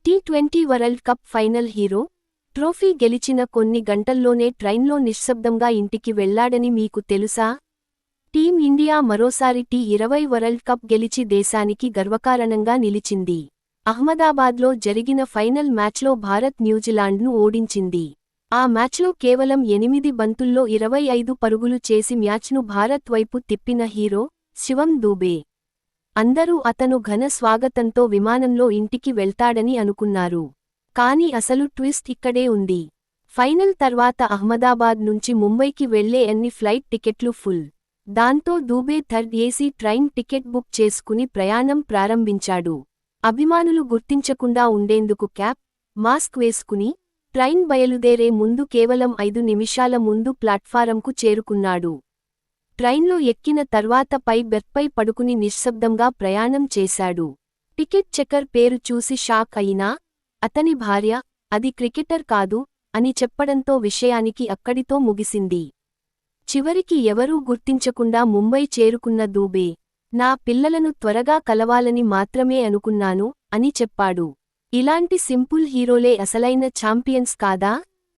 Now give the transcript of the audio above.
T20 world cup final hero trophy గెలిచిన కొన్ని గంటల్లోనే ట్రైన్లో నిశ్శబ్దంగా ఇంటికి వెళ్లాడని మీకు తెలుసా? టీం ఇండియా మరోసారి టీ20 వరల్డ్ కప్ గెలిచి దేశానికి గర్వకారణంగా నిలిచింది. అహ్మదాబాద్లో జరిగిన ఫైనల్ మ్యాచ్లో భారత్ న్యూజిలాండ్ను ఓడించింది. ఆ మ్యాచ్లో కేవలం 8 బంతుల్లో 25 పరుగులు చేసి మ్యాచ్ను భారత్ వైపు తిప్పిన హీరో శివం దూబే. అందరూ అతను ఘన స్వాగతంతో విమానంలో ఇంటికి వెళ్తాడని అనుకున్నారు. కానీ అసలు ట్విస్ట్ ఇక్కడే ఉంది. ఫైనల్ తర్వాత అహ్మదాబాద్ నుంచి ముంబైకి వెళ్లే అన్ని ఫ్లైట్ టికెట్లు ఫుల్. దాంతో Dubey third AC train ticket book చేసుకుని ప్రయాణం ప్రారంభించాడు. అభిమానులు గుర్తించకుండా ఉండేందుకు క్యాప్, మాస్క్ వేసుకుని ట్రైన్ బయలుదేరే ముందు కేవలం 5 నిమిషాల ముందు ప్లాట్ఫారంకు చేరుకున్నాడు. ట్రైన్లో ఎక్కిన తర్వాత పై బెర్త్పై పడుకుని నిశ్శబ్దంగా ప్రయాణం చేశాడు. టికెట్ చెకర్ పేరు చూసి షాక్ అయినా, అతని భార్య, అది క్రికెటర్ కాదు అని చెప్పడంతో విషయానికి అక్కడితో ముగిసింది. చివరికి ఎవరూ గుర్తించకుండా ముంబై చేరుకున్న దూబే, నా పిల్లలను త్వరగా కలవాలని మాత్రమే అనుకున్నాను అని చెప్పాడు. ఇలాంటి సింపుల్ హీరోలే అసలైన ఛాంపియన్స్ కాదా?